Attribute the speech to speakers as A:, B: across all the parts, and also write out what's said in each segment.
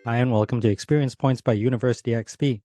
A: Hi, and welcome to Experience Points by University XP.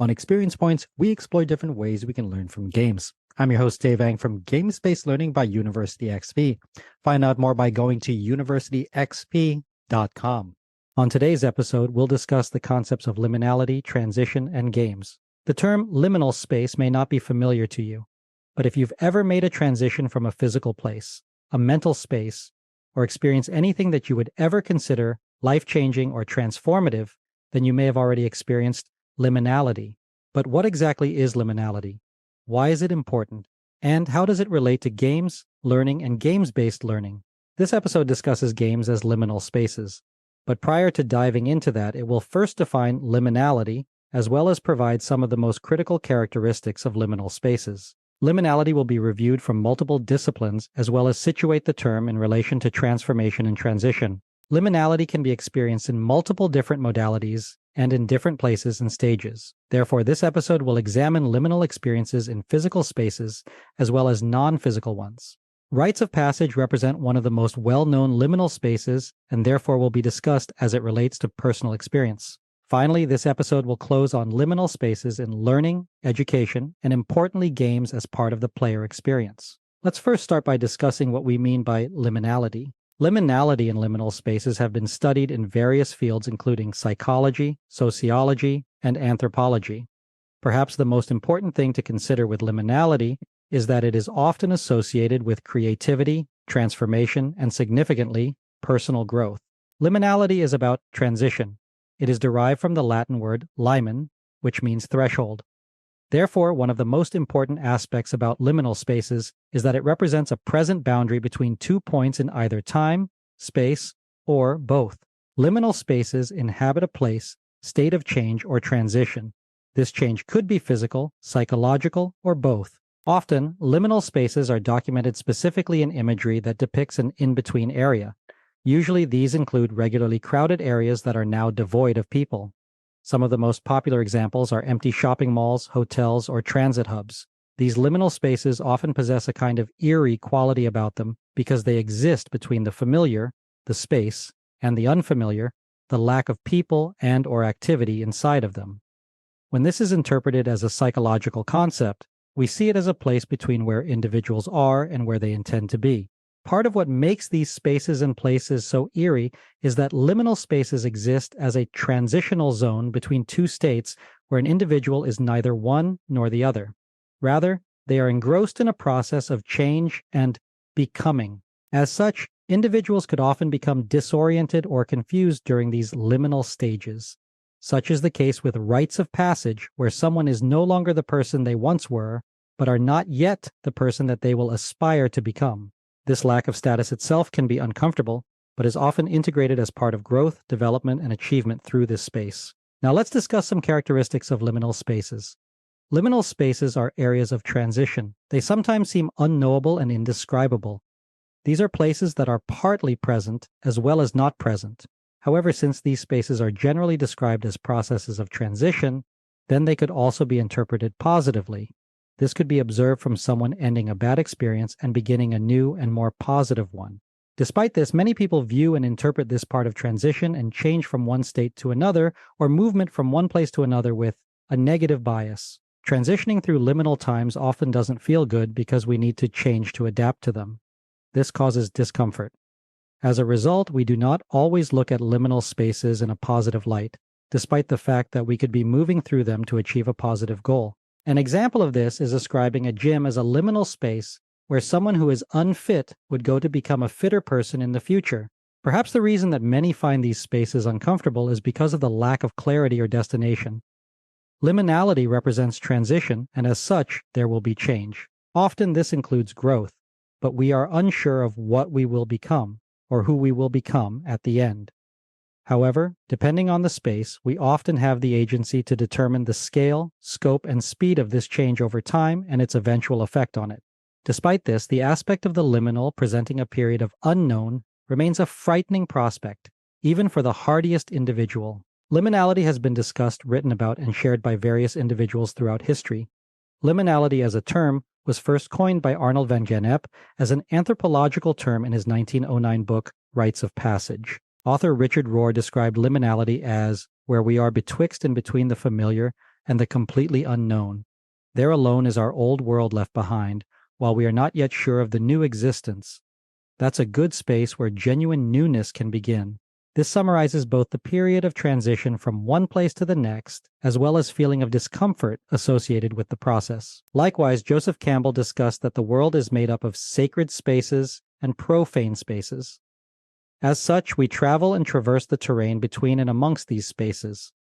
A: On Experience Points, we explore different ways we can learn from games. I'm your host, Dave Ang from Games-Based Learning by University XP. Find out more by going to universityxp.com. On today's episode, we'll discuss the concepts of liminality, transition, and games. The term liminal space may not be familiar to you, but if you've ever made a transition from a physical place, a mental space, or experienced anything that you would ever consider life-changing or transformative, then you may have already experienced liminality. But what exactly is liminality? Why is it important? And how does it relate to games, learning, and games-based learning? This episode discusses games as liminal spaces. But prior to diving into that, it will first define liminality, as well as provide some of the most critical characteristics of liminal spaces. Liminality will be reviewed from multiple disciplines, as well as situate the term in relation to transformation and transition. Liminality can be experienced in multiple different modalities and in different places and stages. Therefore, this episode will examine liminal experiences in physical spaces as well as non-physical ones. Rites of passage represent one of the most well-known liminal spaces and therefore will be discussed as it relates to personal experience. Finally, this episode will close on liminal spaces in learning, education, and importantly, games as part of the player experience. Let's first start by discussing what we mean by liminality. Liminality in liminal spaces have been studied in various fields including psychology, sociology, and anthropology. Perhaps the most important thing to consider with liminality is that it is often associated with creativity, transformation, and significantly, personal growth. Liminality is about transition. It is derived from the Latin word limen, which means threshold. Therefore, one of the most important aspects about liminal spaces is that it represents a present boundary between 2 points in either time, space, or both. Liminal spaces inhabit a place, state of change, or transition. This change could be physical, psychological, or both. Often, liminal spaces are documented specifically in imagery that depicts an in-between area. Usually, these include regularly crowded areas that are now devoid of people. Some of the most popular examples are empty shopping malls, hotels, or transit hubs. These liminal spaces often possess a kind of eerie quality about them because they exist between the familiar, the space, and the unfamiliar, the lack of people and or activity inside of them. When this is interpreted as a psychological concept, we see it as a place between where individuals are and where they intend to be. Part of what makes these spaces and places so eerie is that liminal spaces exist as a transitional zone between two states where an individual is neither one nor the other. Rather, they are engrossed in a process of change and becoming. As such, individuals could often become disoriented or confused during these liminal stages. Such is the case with rites of passage, where someone is no longer the person they once were, but are not yet the person that they will aspire to become. This lack of status itself can be uncomfortable, but is often integrated as part of growth, development, and achievement through this space. Now let's discuss some characteristics of liminal spaces. Liminal spaces are areas of transition. They sometimes seem unknowable and indescribable. These are places that are partly present as well as not present. However, since these spaces are generally described as processes of transition, then they could also be interpreted positively. This could be observed from someone ending a bad experience and beginning a new and more positive one. Despite this, many people view and interpret this part of transition and change from one state to another or movement from one place to another with a negative bias. Transitioning through liminal times often doesn't feel good because we need to change to adapt to them. This causes discomfort. As a result, we do not always look at liminal spaces in a positive light, despite the fact that we could be moving through them to achieve a positive goal. An example of this is describing a gym as a liminal space where someone who is unfit would go to become a fitter person in the future. Perhaps the reason that many find these spaces uncomfortable is because of the lack of clarity or destination. Liminality represents transition, and as such, there will be change. Often this includes growth, but we are unsure of what we will become or who we will become at the end. However, depending on the space, we often have the agency to determine the scale, scope, and speed of this change over time and its eventual effect on it. Despite this, the aspect of the liminal presenting a period of unknown remains a frightening prospect, even for the hardiest individual. Liminality has been discussed, written about, and shared by various individuals throughout history. Liminality as a term was first coined by Arnold van Gennep as an anthropological term in his 1909 book, Rites of Passage. Author Richard Rohr described liminality as where we are betwixt and between the familiar and the completely unknown. There alone is our old world left behind, while we are not yet sure of the new existence. That's a good space where genuine newness can begin. This summarizes both the period of transition from one place to the next, as well as feeling of discomfort associated with the process. Likewise, Joseph Campbell discussed that the world is made up of sacred spaces and profane spaces. As such, we travel and traverse the terrain between and amongst these spaces.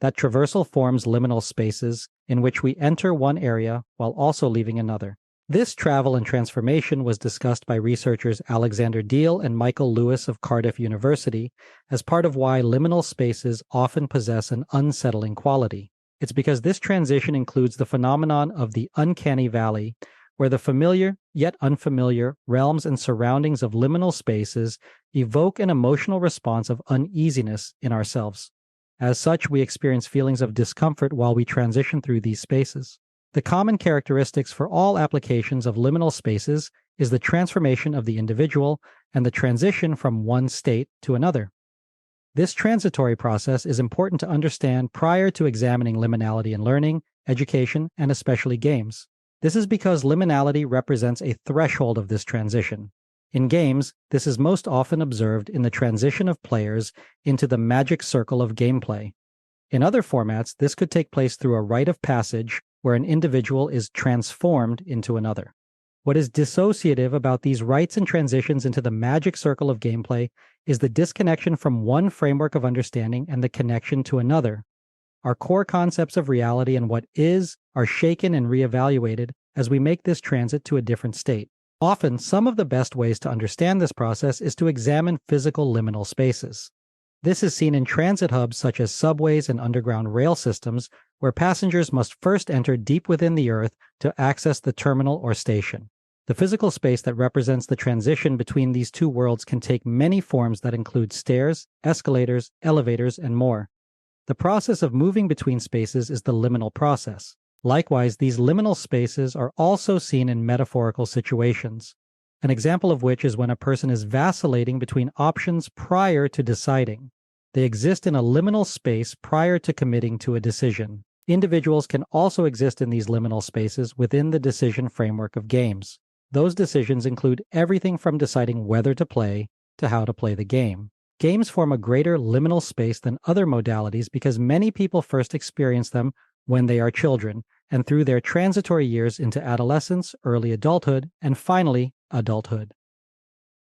A: That traversal forms liminal spaces in which we enter one area while also leaving another. This travel and transformation was discussed by researchers Alexander Deal and Michael Lewis of Cardiff University as part of why liminal spaces often possess an unsettling quality. It's because this transition includes the phenomenon of the uncanny valley, where the familiar yet unfamiliar realms and surroundings of liminal spaces evoke an emotional response of uneasiness in ourselves. As such, we experience feelings of discomfort while we transition through these spaces. The common characteristics for all applications of liminal spaces is the transformation of the individual and the transition from one state to another. This transitory process is important to understand prior to examining liminality in learning, education, and especially games. This is because liminality represents a threshold of this transition. In games, this is most often observed in the transition of players into the magic circle of gameplay. In other formats, this could take place through a rite of passage where an individual is transformed into another. What is dissociative about these rites and transitions into the magic circle of gameplay is the disconnection from one framework of understanding and the connection to another. Our core concepts of reality and what is are shaken and reevaluated as we make this transit to a different state. Often, some of the best ways to understand this process is to examine physical liminal spaces. This is seen in transit hubs such as subways and underground rail systems, where passengers must first enter deep within the earth to access the terminal or station. The physical space that represents the transition between these two worlds can take many forms that include stairs, escalators, elevators, and more. The process of moving between spaces is the liminal process. Likewise, these liminal spaces are also seen in metaphorical situations, an example of which is when a person is vacillating between options prior to deciding. They exist in a liminal space prior to committing to a decision. Individuals can also exist in these liminal spaces within the decision framework of games. Those decisions include everything from deciding whether to play to how to play the game. Games form a greater liminal space than other modalities because many people first experience them when they are children, and through their transitory years into adolescence, early adulthood, and finally, adulthood.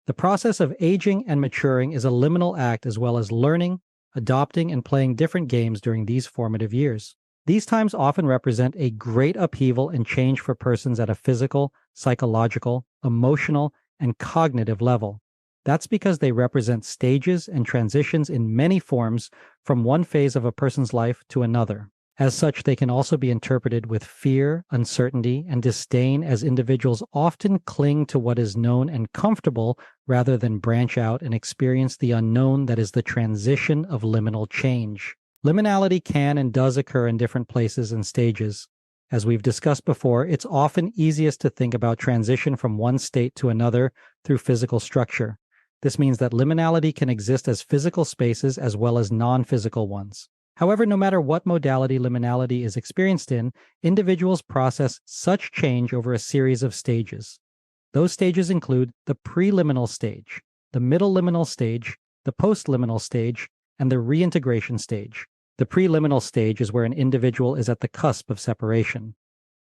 A: The process of aging and maturing is a liminal act as well as learning, adopting, and playing different games during these formative years. These times often represent a great upheaval and change for persons at a physical, psychological, emotional, and cognitive level. That's because they represent stages and transitions in many forms from one phase of a person's life to another. As such, they can also be interpreted with fear, uncertainty, and disdain as individuals often cling to what is known and comfortable rather than branch out and experience the unknown that is the transition of liminal change. Liminality can and does occur in different places and stages. As we've discussed before, it's often easiest to think about transition from one state to another through physical structure. This means that liminality can exist as physical spaces as well as non-physical ones. However, no matter what modality liminality is experienced in, individuals process such change over a series of stages. Those stages include the preliminal stage, the middle liminal stage, the postliminal stage, and the reintegration stage. The preliminal stage is where an individual is at the cusp of separation.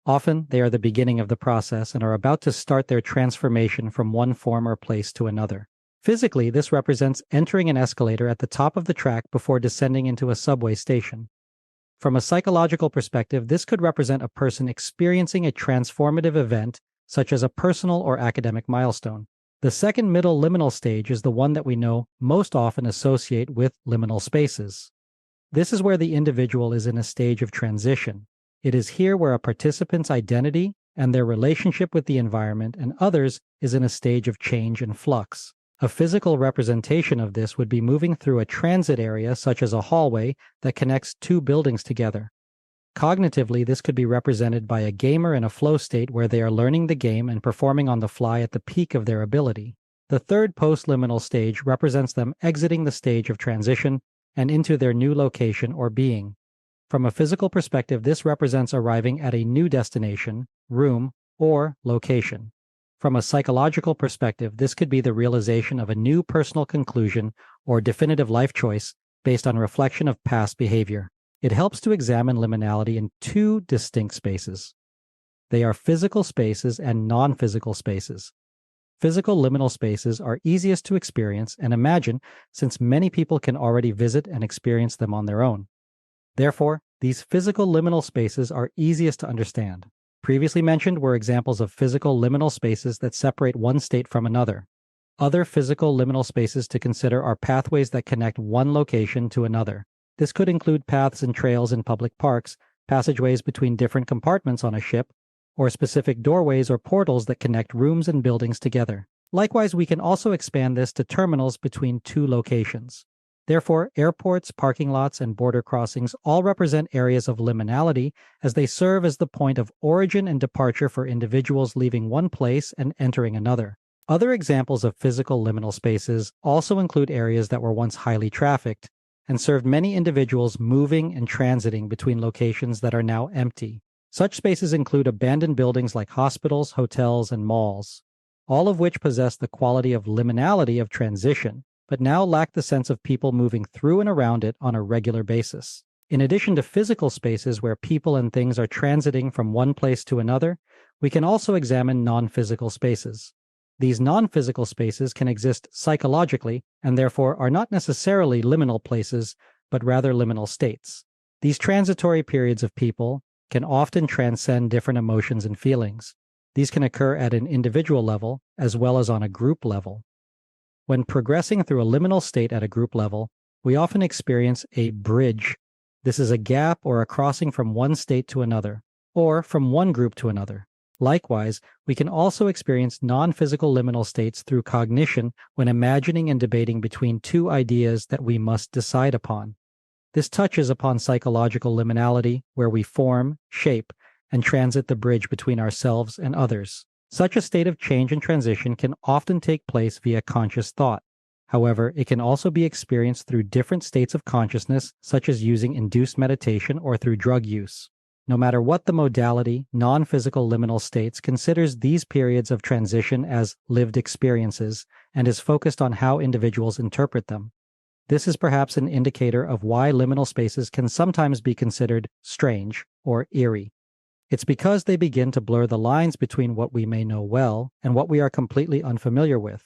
A: Often, they are the beginning of the process and are about to start their transformation from one form or place to another. Physically, this represents entering an escalator at the top of the track before descending into a subway station. From a psychological perspective, this could represent a person experiencing a transformative event, such as a personal or academic milestone. The second middle liminal stage is the one that we know most often associate with liminal spaces. This is where the individual is in a stage of transition. It is here where a participant's identity and their relationship with the environment and others is in a stage of change and flux. A physical representation of this would be moving through a transit area such as a hallway that connects two buildings together. Cognitively, this could be represented by a gamer in a flow state where they are learning the game and performing on the fly at the peak of their ability. The third post-liminal stage represents them exiting the stage of transition and into their new location or being. From a physical perspective, this represents arriving at a new destination, room, or location. From a psychological perspective, this could be the realization of a new personal conclusion or definitive life choice based on reflection of past behavior. It helps to examine liminality in two distinct spaces. They are physical spaces and non-physical spaces. Physical liminal spaces are easiest to experience and imagine since many people can already visit and experience them on their own. Therefore, these physical liminal spaces are easiest to understand. Previously mentioned were examples of physical liminal spaces that separate one state from another. Other physical liminal spaces to consider are pathways that connect one location to another. This could include paths and trails in public parks, passageways between different compartments on a ship, or specific doorways or portals that connect rooms and buildings together. Likewise, we can also expand this to terminals between two locations. Therefore, airports, parking lots, and border crossings all represent areas of liminality as they serve as the point of origin and departure for individuals leaving one place and entering another. Other examples of physical liminal spaces also include areas that were once highly trafficked and served many individuals moving and transiting between locations that are now empty. Such spaces include abandoned buildings like hospitals, hotels, and malls, all of which possess the quality of liminality of transition, but now lack the sense of people moving through and around it on a regular basis. In addition to physical spaces where people and things are transiting from one place to another, we can also examine non-physical spaces. These non-physical spaces can exist psychologically and therefore are not necessarily liminal places, but rather liminal states. These transitory periods of people can often transcend different emotions and feelings. These can occur at an individual level as well as on a group level. When progressing through a liminal state at a group level, we often experience a bridge. This is a gap or a crossing from one state to another, or from one group to another. Likewise, we can also experience non-physical liminal states through cognition when imagining and debating between two ideas that we must decide upon. This touches upon psychological liminality, where we form, shape, and transit the bridge between ourselves and others. Such a state of change and transition can often take place via conscious thought. However, it can also be experienced through different states of consciousness, such as using induced meditation or through drug use. No matter what the modality, non-physical liminal states considers these periods of transition as lived experiences and is focused on how individuals interpret them. This is perhaps an indicator of why liminal spaces can sometimes be considered strange or eerie. It's because they begin to blur the lines between what we may know well and what we are completely unfamiliar with.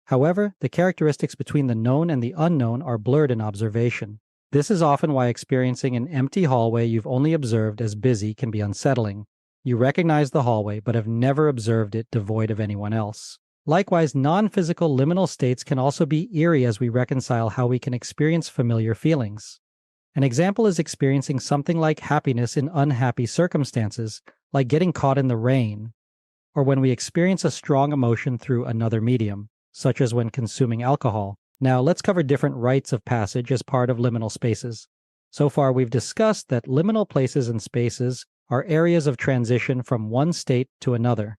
A: However, the characteristics between the known and the unknown are blurred in observation. This is often why experiencing an empty hallway you've only observed as busy can be unsettling. You recognize the hallway but have never observed it devoid of anyone else. Likewise, non-physical liminal states can also be eerie as we reconcile how we can experience familiar feelings. An example is experiencing something like happiness in unhappy circumstances, like getting caught in the rain, or when we experience a strong emotion through another medium, such as when consuming alcohol. Now, let's cover different rites of passage as part of liminal spaces. So far, we've discussed that liminal places and spaces are areas of transition from one state to another.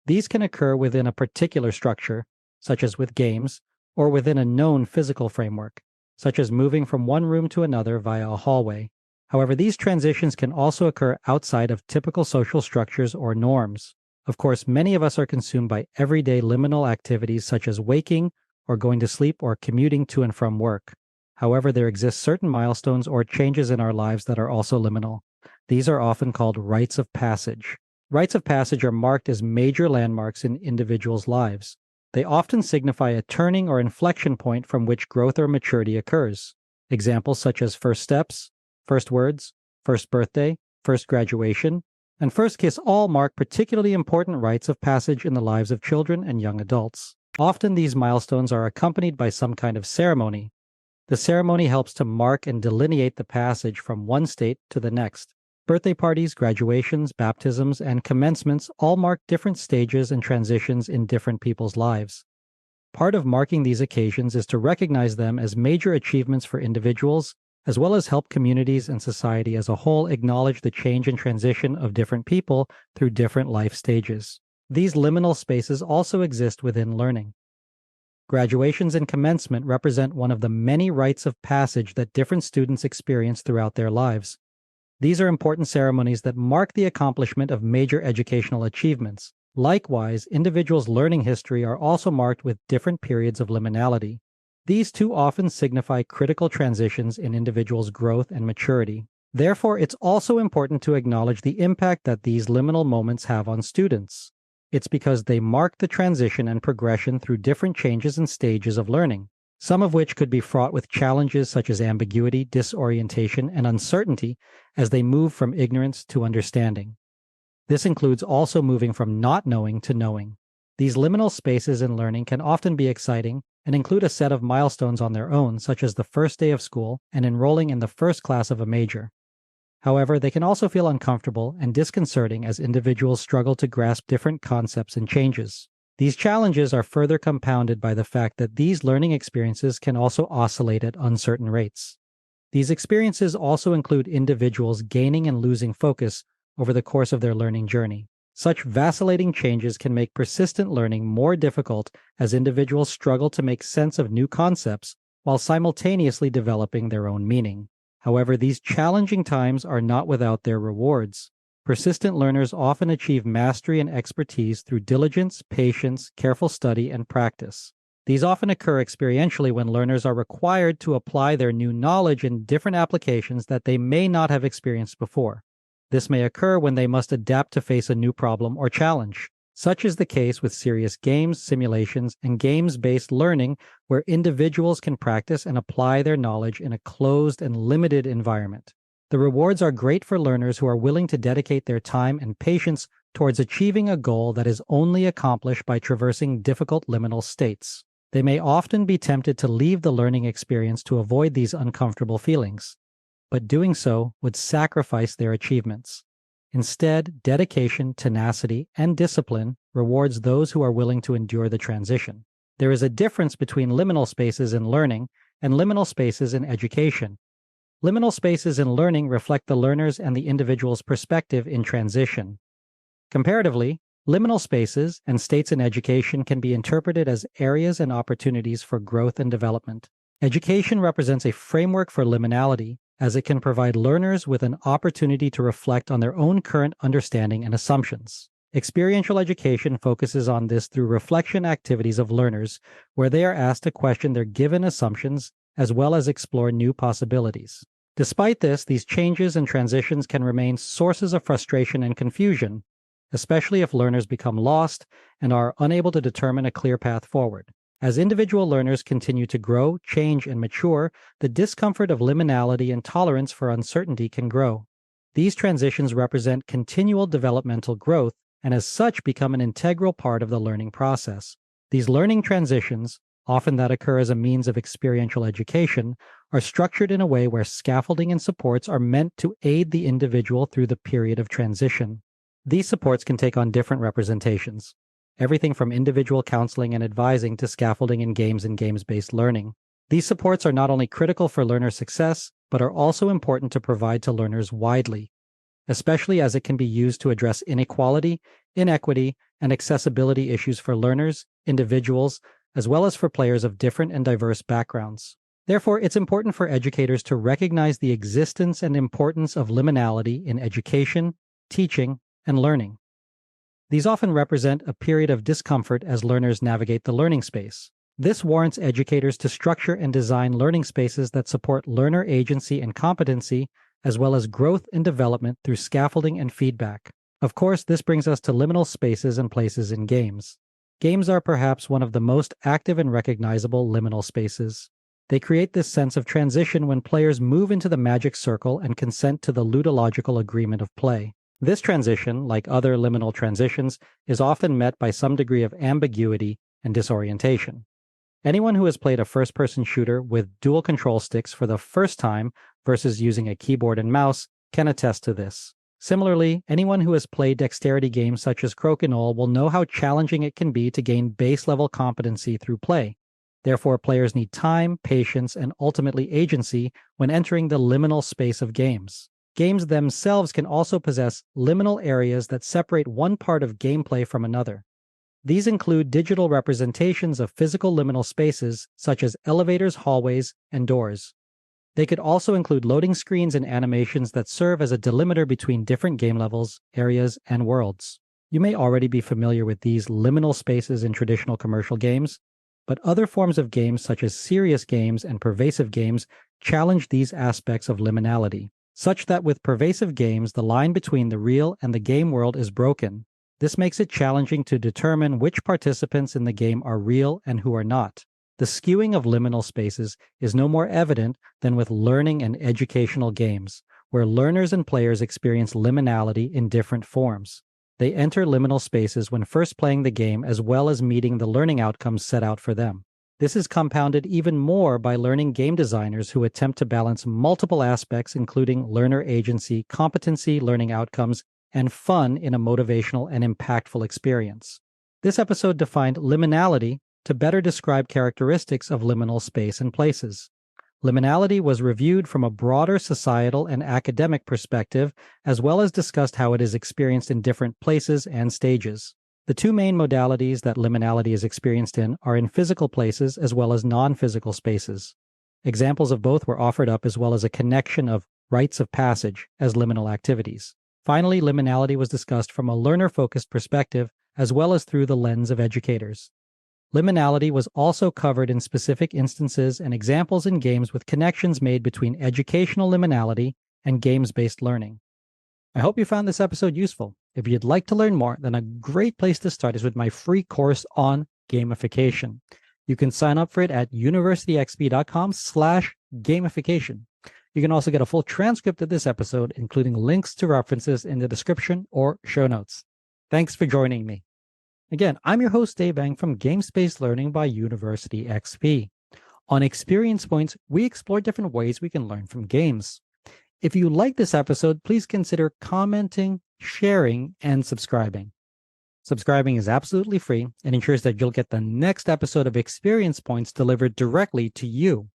A: These can occur within a particular structure, such as with games, or within a known physical framework, such as moving from one room to another via a hallway. However, these transitions can also occur outside of typical social structures or norms. Of course, many of us are consumed by everyday liminal activities such as waking, or going to sleep, or commuting to and from work. However, there exist certain milestones or changes in our lives that are also liminal. These are often called rites of passage. Rites of passage are marked as major landmarks in individuals' lives. They often signify a turning or inflection point from which growth or maturity occurs. Examples such as first steps, first words, first birthday, first graduation, and first kiss all mark particularly important rites of passage in the lives of children and young adults. Often these milestones are accompanied by some kind of ceremony. The ceremony helps to mark and delineate the passage from one state to the next. Birthday parties, graduations, baptisms, and commencements all mark different stages and transitions in different people's lives. Part of marking these occasions is to recognize them as major achievements for individuals, as well as help communities and society as a whole acknowledge the change and transition of different people through different life stages. These liminal spaces also exist within learning. Graduations and commencement represent one of the many rites of passage that different students experience throughout their lives. These are important ceremonies that mark the accomplishment of major educational achievements. Likewise, individuals' learning history are also marked with different periods of liminality. These too often signify critical transitions in individuals' growth and maturity. Therefore, it's also important to acknowledge the impact that these liminal moments have on students. It's because they mark the transition and progression through different changes and stages of learning, some of which could be fraught with challenges such as ambiguity, disorientation, and uncertainty as they move from ignorance to understanding. This includes also moving from not knowing to knowing. These liminal spaces in learning can often be exciting and include a set of milestones on their own, such as the first day of school and enrolling in the first class of a major. However, they can also feel uncomfortable and disconcerting as individuals struggle to grasp different concepts and changes. These challenges are further compounded by the fact that these learning experiences can also oscillate at uncertain rates. These experiences also include individuals gaining and losing focus over the course of their learning journey. Such vacillating changes can make persistent learning more difficult as individuals struggle to make sense of new concepts while simultaneously developing their own meaning. However, these challenging times are not without their rewards. Persistent learners often achieve mastery and expertise through diligence, patience, careful study, and practice. These often occur experientially when learners are required to apply their new knowledge in different applications that they may not have experienced before. This may occur when they must adapt to face a new problem or challenge. Such is the case with serious games, simulations, and games-based learning where individuals can practice and apply their knowledge in a closed and limited environment. The rewards are great for learners who are willing to dedicate their time and patience towards achieving a goal that is only accomplished by traversing difficult liminal states. They may often be tempted to leave the learning experience to avoid these uncomfortable feelings, but doing so would sacrifice their achievements. Instead, dedication, tenacity, and discipline rewards those who are willing to endure the transition. There is a difference between liminal spaces in learning and liminal spaces in education. Liminal spaces in learning reflect the learner's and the individual's perspective in transition. Comparatively, liminal spaces and states in education can be interpreted as areas and opportunities for growth and development. Education represents a framework for liminality, as it can provide learners with an opportunity to reflect on their own current understanding and assumptions. Experiential education focuses on this through reflection activities of learners, where they are asked to question their given assumptions as well as explore new possibilities. Despite this, these changes and transitions can remain sources of frustration and confusion, especially if learners become lost and are unable to determine a clear path forward. As individual learners continue to grow, change, and mature, the discomfort of liminality and tolerance for uncertainty can grow. These transitions represent continual developmental growth and as such become an integral part of the learning process. These learning transitions, often that occur as a means of experiential education, are structured in a way where scaffolding and supports are meant to aid the individual through the period of transition. These supports can take on different representations. Everything from individual counseling and advising to scaffolding in games and games-based learning. These supports are not only critical for learner success, but are also important to provide to learners widely, especially as it can be used to address inequality, inequity, and accessibility issues for learners, individuals, as well as for players of different and diverse backgrounds. Therefore, it's important for educators to recognize the existence and importance of liminality in education, teaching, and learning. These often represent a period of discomfort as learners navigate the learning space. This warrants educators to structure and design learning spaces that support learner agency and competency, as well as growth and development through scaffolding and feedback. Of course, this brings us to liminal spaces and places in games. Games are perhaps one of the most active and recognizable liminal spaces. They create this sense of transition when players move into the magic circle and consent to the ludological agreement of play. This transition, like other liminal transitions, is often met by some degree of ambiguity and disorientation. Anyone who has played a first-person shooter with dual control sticks for the first time versus using a keyboard and mouse can attest to this. Similarly, anyone who has played dexterity games such as Crokinole will know how challenging it can be to gain base-level competency through play. Therefore, players need time, patience, and ultimately agency when entering the liminal space of games. Games themselves can also possess liminal areas that separate one part of gameplay from another. These include digital representations of physical liminal spaces, such as elevators, hallways, and doors. They could also include loading screens and animations that serve as a delimiter between different game levels, areas, and worlds. You may already be familiar with these liminal spaces in traditional commercial games, but other forms of games such as serious games and pervasive games challenge these aspects of liminality, such that with pervasive games, the line between the real and the game world is broken. This makes it challenging to determine which participants in the game are real and who are not. The skewing of liminal spaces is no more evident than with learning and educational games, where learners and players experience liminality in different forms. They enter liminal spaces when first playing the game as well as meeting the learning outcomes set out for them. This is compounded even more by learning game designers who attempt to balance multiple aspects, including learner agency, competency, learning outcomes, and fun in a motivational and impactful experience. This episode defined liminality to better describe characteristics of liminal space and places. Liminality was reviewed from a broader societal and academic perspective, as well as discussed how it is experienced in different places and stages. The two main modalities that liminality is experienced in are in physical places as well as non-physical spaces. Examples of both were offered up, as well as a connection of rites of passage as liminal activities. Finally, liminality was discussed from a learner-focused perspective, as well as through the lens of educators. Liminality was also covered in specific instances and examples in games with connections made between educational liminality and games-based learning. I hope you found this episode useful. If you'd like to learn more, then a great place to start is with my free course on gamification. You can sign up for it at universityxp.com/gamification. You can also get a full transcript of this episode, including links to references in the description or show notes. Thanks for joining me. Again, I'm your host, Dave Bang from Games-Based Learning by University XP. On Experience Points, we explore different ways we can learn from games. If you like this episode, please consider commenting, sharing, and subscribing. Subscribing is absolutely free and ensures that you'll get the next episode of Experience Points delivered directly to you.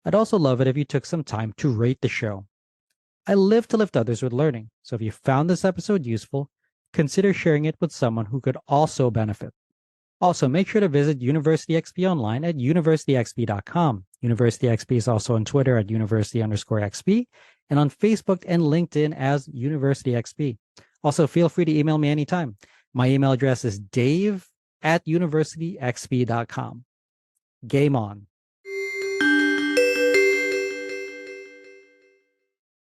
A: I'd also love it if you took some time to rate the show. I live to lift others with learning, so if you found this episode useful, consider sharing it with someone who could also benefit. Also, make sure to visit University XP online at universityxp.com. University XP is also on Twitter at university_XP and on Facebook and LinkedIn as University XP. Also, feel free to email me anytime. My email address is dave@universityxp.com. Game on.